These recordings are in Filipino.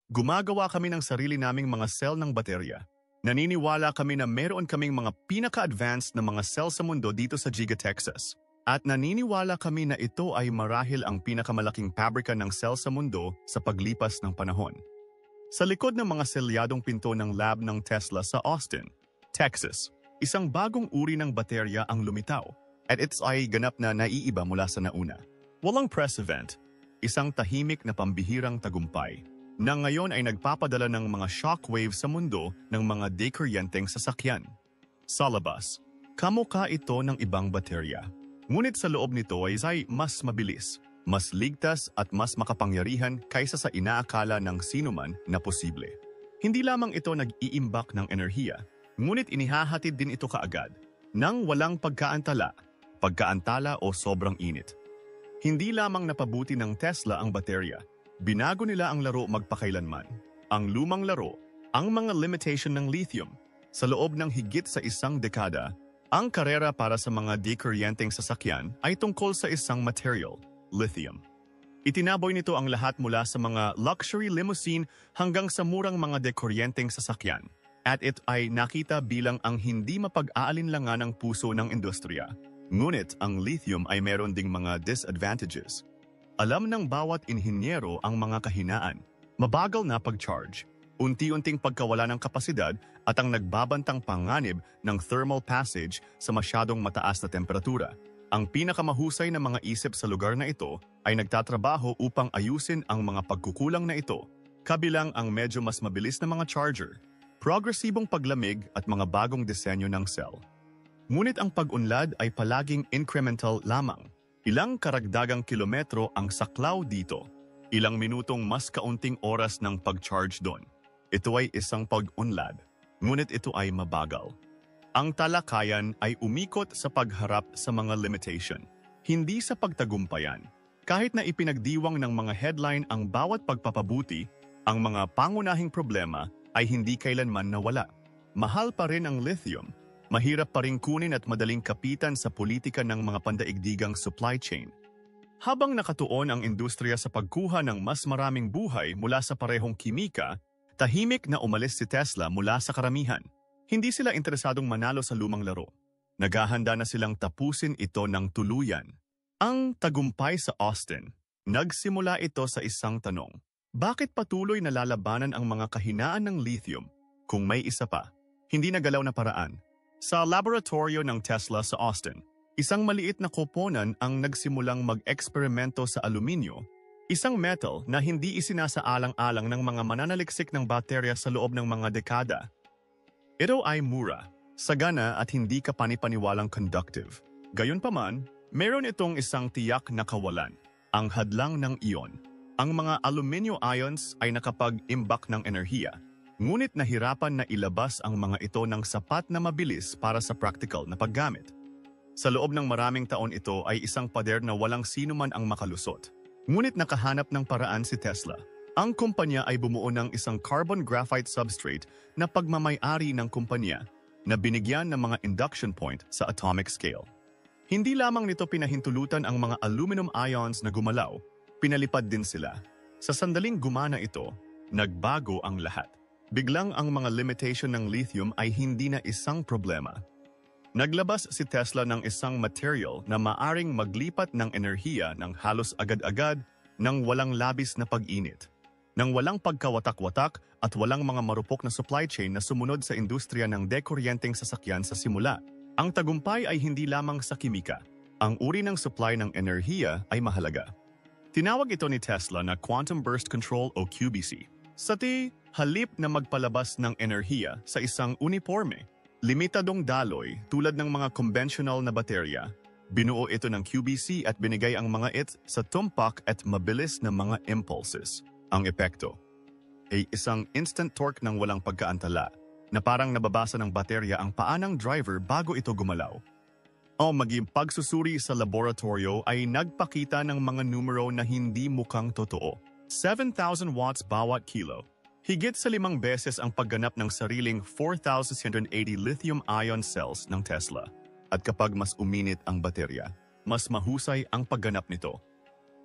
Gumagawa kami ng sarili naming mga cell ng baterya. Naniniwala kami na meron kaming mga pinaka-advanced na mga cell sa mundo dito sa Giga, Texas. At naniniwala kami na ito ay marahil ang pinakamalaking pabrika ng cell sa mundo sa paglipas ng panahon. Sa likod ng mga selyadong pinto ng lab ng Tesla sa Austin, Texas, isang bagong uri ng baterya ang lumitaw at ito ay ganap na naiiba mula sa nauna. Walang press event, isang tahimik na pambihirang tagumpay na ngayon ay nagpapadala ng mga shockwave sa mundo ng mga dekuryenteng sasakyan. Sa labas, kamukha ito ng ibang baterya. Ngunit sa loob nito ay mas mabilis, mas ligtas at mas makapangyarihan kaysa sa inaakala ng sinuman na posible. Hindi lamang ito nag-iimbak ng enerhiya, ngunit inihahatid din ito kaagad nang walang pagkaantala o sobrang init. Hindi lamang napabuti ng Tesla ang baterya, binago nila ang laro magpakailanman. Ang lumang laro, ang mga limitation ng lithium. Sa loob ng higit sa isang dekada, ang karera para sa mga dekuryenteng sasakyan ay tungkol sa isang material, lithium. Itinaboy nito ang lahat mula sa mga luxury limousine hanggang sa murang mga dekuryenteng sasakyan. At ito ay nakita bilang ang hindi mapag-aalinlangan ng puso ng industriya. Ngunit ang lithium ay meron ding mga disadvantages. Alam ng bawat inhinyero ang mga kahinaan, mabagal na pag-charge, unti-unting pagkawala ng kapasidad at ang nagbabantang panganib ng thermal passage sa masyadong mataas na temperatura. Ang pinakamahusay na mga isip sa lugar na ito ay nagtatrabaho upang ayusin ang mga pagkukulang na ito, kabilang ang medyo mas mabilis na mga charger, progresibong paglamig at mga bagong disenyo ng cell. Ngunit ang pag-unlad ay palaging incremental lamang. Ilang karagdagang kilometro ang saklaw dito. Ilang minutong mas kaunting oras ng pag-charge doon. Ito ay isang pag-unlad, ngunit ito ay mabagal. Ang talakayan ay umikot sa pagharap sa mga limitation, hindi sa pagtagumpayan. Kahit na ipinagdiwang ng mga headline ang bawat pagpapabuti, ang mga pangunahing problema ay hindi kailanman nawala. Mahal pa rin ang lithium. Mahirap pa rin kunin at madaling kapitan sa politika ng mga pandaigdigang supply chain. Habang nakatuon ang industriya sa pagkuha ng mas maraming buhay mula sa parehong kimika, tahimik na umalis si Tesla mula sa karamihan. Hindi sila interesadong manalo sa lumang laro. Naghahanda na silang tapusin ito ng tuluyan. Ang tagumpay sa Austin, nagsimula ito sa isang tanong. Bakit patuloy na lalabanan ang mga kahinaan ng lithium kung may isa pa, hindi nagalaw na paraan? Sa laboratorio ng Tesla sa Austin, isang maliit na koponan ang nagsimulang mag-eksperimento sa aluminyo, isang metal na hindi isinasaalang-alang ng mga mananaliksik ng baterya sa loob ng mga dekada. Ito ay mura, sagana at hindi kapanipaniwalang conductive. Gayunpaman, meron itong isang tiyak na kawalan, ang hadlang ng iyon. Ang mga aluminyo ions ay nakapag-imbak ng enerhiya, ngunit nahirapan na ilabas ang mga ito ng sapat na mabilis para sa practical na paggamit. Sa loob ng maraming taon ito ay isang pader na walang sino man ang makalusot. Ngunit nakahanap ng paraan si Tesla. Ang kumpanya ay bumuo ng isang carbon graphite substrate na pagmamay-ari ng kumpanya na binigyan ng mga induction point sa atomic scale. Hindi lamang nito pinahintulutan ang mga aluminum ions na gumalaw, pinalipad din sila. Sa sandaling gumana ito, nagbago ang lahat. Biglang ang mga limitation ng lithium ay hindi na isang problema. Naglabas si Tesla ng isang material na maaring maglipat ng enerhiya ng halos agad-agad nang walang labis na pag-init, nang walang pagkawatak-watak at walang mga marupok na supply chain na sumunod sa industriya ng dekuryenteng sasakyan sa simula. Ang tagumpay ay hindi lamang sa kimika. Ang uri ng supply ng enerhiya ay mahalaga. Tinawag ito ni Tesla na Quantum Burst Control o QBC. Halip na magpalabas ng enerhiya sa isang uniforme, limitadong daloy tulad ng mga conventional na baterya, binuo ito ng QBC at binigay ang mga ito sa tumpak at mabilis na mga impulses. Ang epekto ay isang instant torque ng walang pagkaantala na parang nababasa ng baterya ang paa ng driver bago ito gumalaw. Ang maging pagsusuri sa laboratorio ay nagpakita ng mga numero na hindi mukhang totoo. 7,000 watts bawat kilo. Higit sa 5 beses ang pagganap ng sariling 4,680 lithium-ion cells ng Tesla. At kapag mas uminit ang baterya, mas mahusay ang pagganap nito.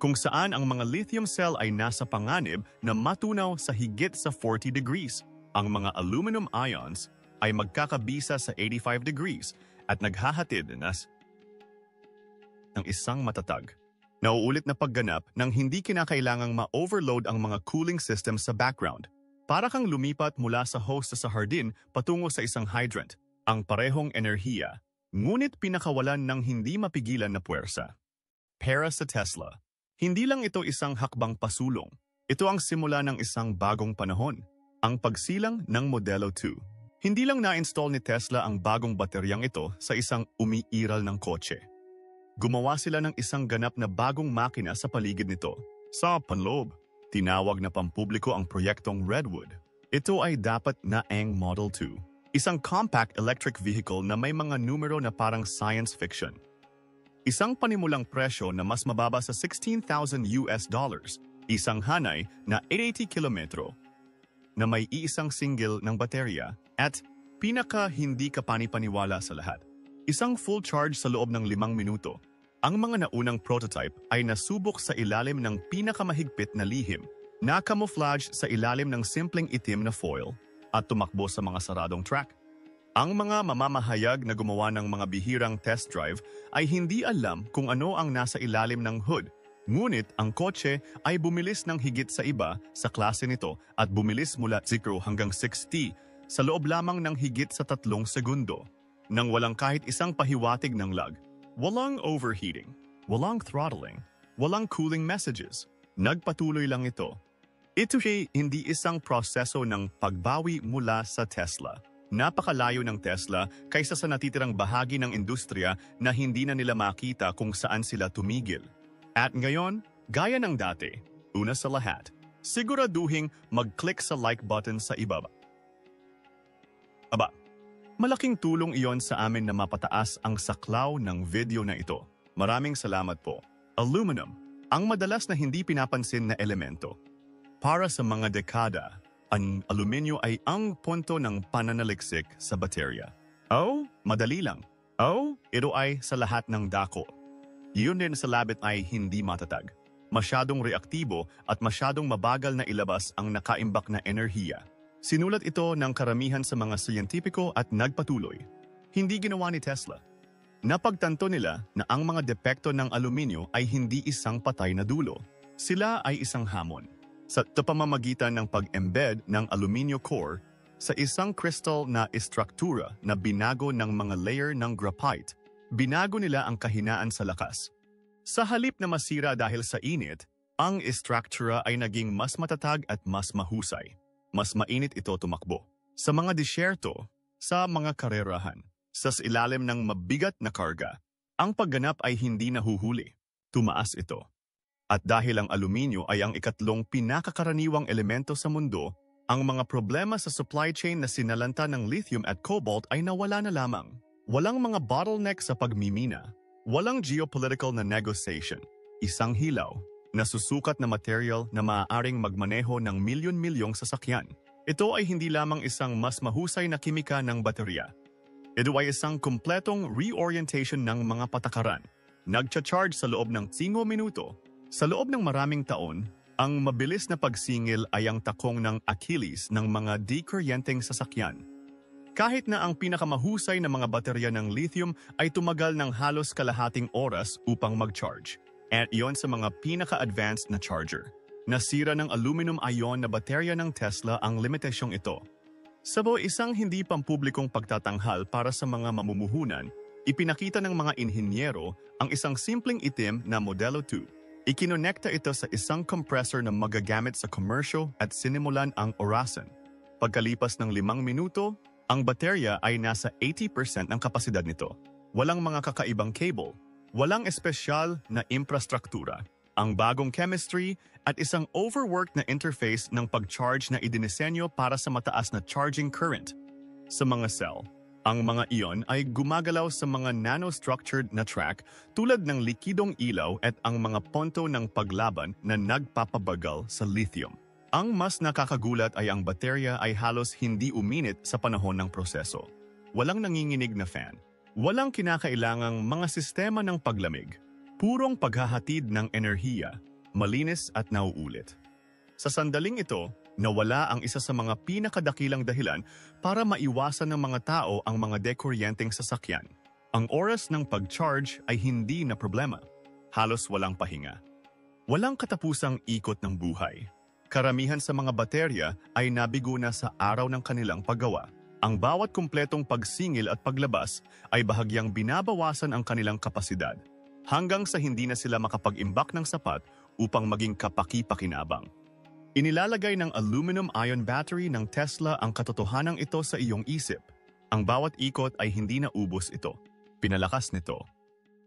kung saan ang mga lithium cell ay nasa panganib na matunaw sa higit sa 40 degrees. Ang mga aluminum ions ay magkakabisa sa 85 degrees at naghahatid ng isang matatag. Nauulit na pagganap nang hindi kinakailangang ma-overload ang mga cooling system sa background. Para kang lumipat mula sa hose sa hardin patungo sa isang hydrant. Ang parehong enerhiya, ngunit pinakawalan ng hindi mapigilan na puwersa. Para sa Tesla, hindi lang ito isang hakbang pasulong. Ito ang simula ng isang bagong panahon, ang pagsilang ng Modelo 2. Hindi lang na-install ni Tesla ang bagong bateryang ito sa isang umiiral ng kotse. Gumawa sila ng isang ganap na bagong makina sa paligid nito. Sa panloob, tinawag na pampubliko ang proyektong Redwood. Ito ay dapat na ang Model 2. Isang compact electric vehicle na may mga numero na parang science fiction. Isang panimulang presyo na mas mababa sa $16,000. Isang hanay na 80 kilometro na may iisang single ng baterya at pinaka hindi kapani-paniwala sa lahat. Isang full charge sa loob ng 5 minuto. Ang mga naunang prototype ay nasubok sa ilalim ng pinakamahigpit na lihim na camouflage sa ilalim ng simpleng itim na foil at tumakbo sa mga saradong track. Ang mga mamamahayag na gumawa ng mga bihirang test drive ay hindi alam kung ano ang nasa ilalim ng hood. Ngunit ang kotse ay bumilis ng higit sa iba sa klase nito at bumilis mula 0 hanggang 60 sa loob lamang ng higit sa 3 segundo. Nang walang kahit isang pahiwatig ng lag. Walang overheating, walang throttling, walang cooling messages. Nagpatuloy lang ito. Ito ay hindi isang proseso ng pagbawi mula sa Tesla. Napakalayo ng Tesla kaysa sa natitirang bahagi ng industriya na hindi na nila makita kung saan sila tumigil. At ngayon, gaya ng dati, una sa lahat, siguraduhing mag-click sa like button sa ibaba. Malaking tulong iyon sa amin na mapataas ang saklaw ng video na ito. Maraming salamat po. Aluminum, ang madalas na hindi pinapansin na elemento. Para sa mga dekada, ang aluminyo ay ang punto ng pananaliksik sa baterya. Madali lang. Ito ay sa lahat ng dako. Yun din sa labit ay hindi matatag. Masyadong reaktibo at masyadong mabagal na ilabas ang nakaimbak na enerhiya. Sinulat ito ng karamihan sa mga siyentipiko at nagpatuloy. Hindi ginawa ni Tesla. Napagtanto nila na ang mga depekto ng aluminyo ay hindi isang patay na dulo. Sila ay isang hamon. Sa pamamagitan ng pag-embed ng aluminyo core sa isang crystal na istruktura na binago ng mga layer ng graphite, binago nila ang kahinaan sa lakas. Sa halip na masira dahil sa init, ang istruktura ay naging mas matatag at mas mahusay. Mas mainit ito tumakbo. Sa mga disyerto, sa mga karerahan, sa ilalim ng mabigat na karga, ang pagganap ay hindi nahuhuli. Tumaas ito. At dahil ang aluminyo ay ang ikatlong pinakakaraniwang elemento sa mundo, ang mga problema sa supply chain na sinalanta ng lithium at cobalt ay nawala na lamang. Walang mga bottleneck sa pagmimina. Walang geopolitical na negotiation. Isang hilaw, nasusukat na material na maaaring magmaneho ng milyon-milyong sasakyan. Ito ay hindi lamang isang mas mahusay na kimika ng baterya. Ito ay isang kumpletong reorientation ng mga patakaran. Nagcha-charge sa loob ng 5 minuto. Sa loob ng maraming taon, ang mabilis na pagsingil ay ang takong ng Achilles ng mga di-kuryenteng sasakyan. Kahit na ang pinakamahusay na mga baterya ng lithium ay tumagal ng halos kalahating oras upang mag-charge. At iyon sa mga pinaka-advanced na charger. Nasira ng aluminum ion na baterya ng Tesla ang limitasyong ito. Sabo isang hindi pampublikong pagtatanghal para sa mga mamumuhunan, ipinakita ng mga inhinyero ang isang simpleng itim na Modelo 2. Ikinonekta ito sa isang compressor na magagamit sa commercial at sinimulan ang orasan. Pagkalipas ng 5 minuto, ang baterya ay nasa 80% ng kapasidad nito. Walang mga kakaibang cable, walang espesyal na infrastruktura, ang bagong chemistry at isang overworked na interface ng pag-charge na idinisenyo para sa mataas na charging current. Sa mga cell, ang mga ion ay gumagalaw sa mga nanostructured na track tulad ng likidong ilaw at ang mga ponto ng paglaban na nagpapabagal sa lithium. Ang mas nakakagulat ay ang baterya ay halos hindi uminit sa panahon ng proseso. Walang nanginginig na fan. Walang kinakailangang mga sistema ng paglamig. Purong paghahatid ng enerhiya. malinis at nauulit. Sa sandaling ito, nawala ang isa sa mga pinakadakilang dahilan para maiwasan ng mga tao ang mga dekuryenteng sasakyan. Ang oras ng pag-charge ay hindi na problema. Halos walang pahinga. Walang katapusang ikot ng buhay. Karamihan sa mga baterya ay nabigo na sa araw ng kanilang paggawa. Ang bawat kumpletong pagsingil at paglabas ay bahagyang binabawasan ang kanilang kapasidad, hanggang sa hindi na sila makapag-imbak ng sapat upang maging kapaki-pakinabang. Inilalagay ng aluminum-ion battery ng Tesla ang katotohanan ito sa iyong isip. Ang bawat ikot ay hindi na ubos ito. Pinalakas nito.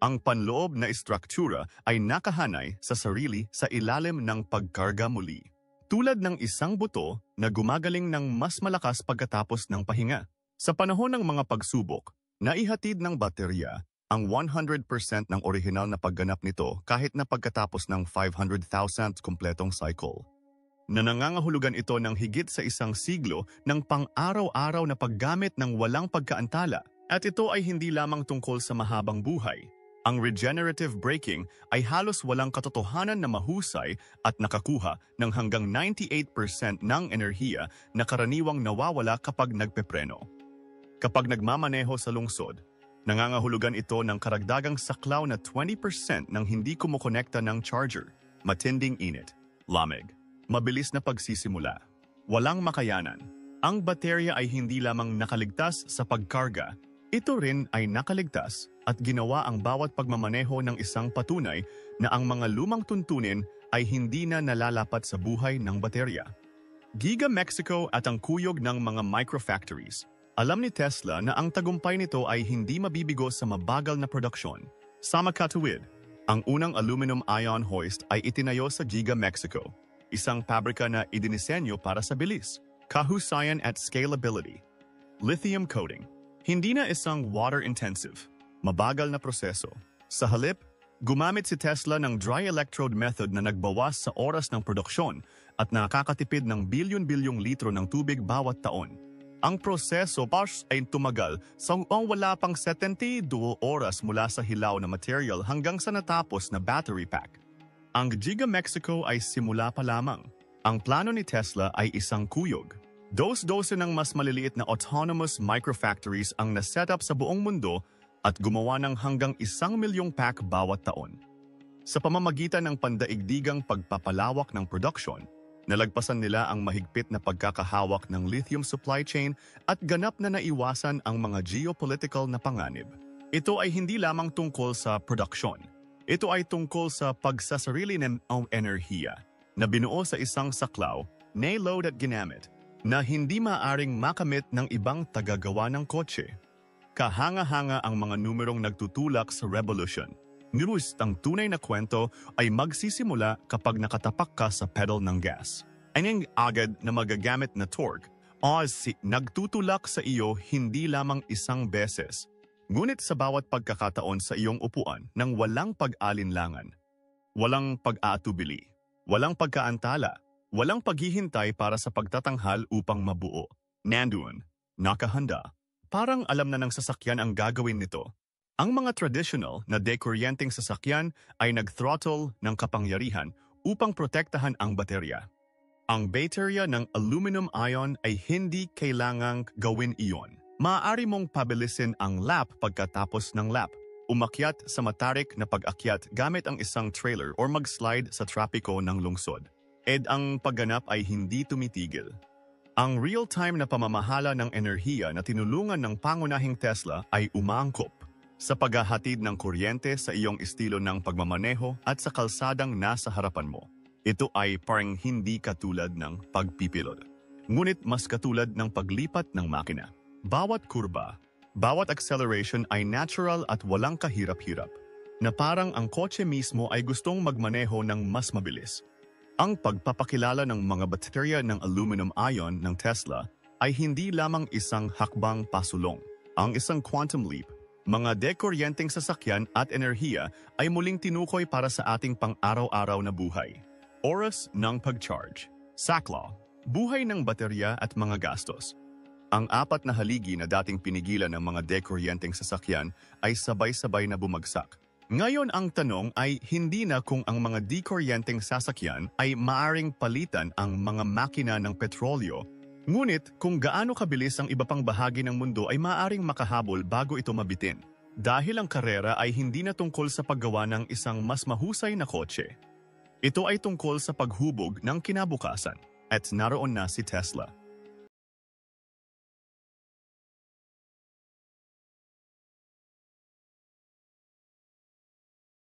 Ang panloob na istruktura ay nakahanay sa sarili sa ilalim ng pagkarga muli. Tulad ng isang buto na gumagaling ng mas malakas pagkatapos ng pahinga. Sa panahon ng mga pagsubok, naihatid ng baterya ang 100% ng orihinal na pagganap nito kahit na pagkatapos ng 500,000 kumpletong cycle. Nangangahulugan ito ng higit sa isang siglo ng pang-araw-araw na paggamit ng walang pagkaantala, at ito ay hindi lamang tungkol sa mahabang buhay. Ang regenerative braking ay halos walang katotohanan na mahusay at nakakuha ng hanggang 98% ng enerhiya na karaniwang nawawala kapag nagpepreno. Kapag nagmamaneho sa lungsod, nangangahulugan ito ng karagdagang saklaw na 20% ng hindi kumukonekta ng charger, matinding init, lamig, mabilis na pagsisimula, walang makayanan. Ang baterya ay hindi lamang nakaligtas sa pagkarga, ito rin ay nakaligtas at ginawa ang bawat pagmamaneho ng isang patunay na ang mga lumang tuntunin ay hindi na nalalapat sa buhay ng baterya. Giga Mexico at ang kuyog ng mga microfactories. Alam ni Tesla na ang tagumpay nito ay hindi mabibigo sa mabagal na produksyon. Sa makatuwid, ang unang aluminum-ion hoist ay itinayo sa Giga Mexico, isang pabrika na idinisenyo para sa bilis, kahusayan at scalability. Lithium coating. Hindi na isang water-intensive, mabagal na proseso. Sa halip, gumamit si Tesla ng dry electrode method na nagbawas sa oras ng produksyon at nakakatipid ng bilyon-bilyong litro ng tubig bawat taon. Ang proseso ay tumagal sa wala pang 72 oras mula sa hilaw na material hanggang sa natapos na battery pack. Ang Giga Mexico ay simula pa lamang. Ang plano ni Tesla ay isang kuyog. Dos-dose ng mas maliliit na autonomous microfactories ang nasetup sa buong mundo at gumawa ng hanggang 1,000,000 pack bawat taon. Sa pamamagitan ng pandaigdigang pagpapalawak ng production, nalagpasan nila ang mahigpit na pagkakahawak ng lithium supply chain at ganap na naiwasan ang mga geopolitical na panganib. Ito ay hindi lamang tungkol sa production. Ito ay tungkol sa pagsasarili ng enerhiya na binuo sa isang saklaw, na-load at ginamit, na hindi maaring makamit ng ibang tagagawa ng kotse. Kahanga-hanga ang mga numerong nagtutulak sa revolution. Ngunit ang tunay na kwento ay magsisimula kapag nakatapak ka sa pedal ng gas. Ang agad na magagamit na torque nagtutulak sa iyo hindi lamang isang beses, ngunit sa bawat pagkakataon sa iyong upuan ng walang pag-alinlangan. Walang pag-aatubili, walang pagkaantala, walang paghihintay para sa pagtatanghal upang mabuo. Nandoon, nakahanda. Parang alam na ng sasakyan ang gagawin nito. Ang mga traditional na dekuryenteng sasakyan ay nag-throttle ng kapangyarihan upang protektahan ang baterya. Ang baterya ng aluminum ion ay hindi kailangang gawin iyon. Maaari mong pabilisin ang lap pagkatapos ng lap, umakyat sa matarik na pag-akyat gamit ang isang trailer o mag-slide sa trapiko ng lungsod. Ang pagganap ay hindi tumitigil. Ang real-time na pamamahala ng enerhiya na tinulungan ng pangunahing Tesla ay umaangkop sa paghahatid ng kuryente sa iyong estilo ng pagmamaneho at sa kalsadang nasa harapan mo. Ito ay parang hindi katulad ng pagpipilot, ngunit mas katulad ng paglipat ng makina. Bawat kurba, bawat acceleration ay natural at walang kahirap-hirap, na parang ang kotse mismo ay gustong magmaneho ng mas mabilis. Ang pagpapakilala ng mga baterya ng aluminum ion ng Tesla ay hindi lamang isang hakbang pasulong. Ang isang quantum leap, mga dekuryenteng sasakyan at enerhiya ay muling tinukoy para sa ating pang-araw-araw na buhay. Oras ng pag-charge, saklaw, buhay ng baterya at mga gastos. Ang apat na haligi na dating pinigilan ng mga dekuryenteng sasakyan ay sabay-sabay na bumagsak. Ngayon ang tanong ay hindi na kung ang mga di-kuryenteng sasakyan ay maaring palitan ang mga makina ng petrolyo, ngunit kung gaano kabilis ang iba pang bahagi ng mundo ay maaring makahabol bago ito mabitin. Dahil ang karera ay hindi na tungkol sa paggawa ng isang mas mahusay na kotse. Ito ay tungkol sa paghubog ng kinabukasan at naroon na si Tesla.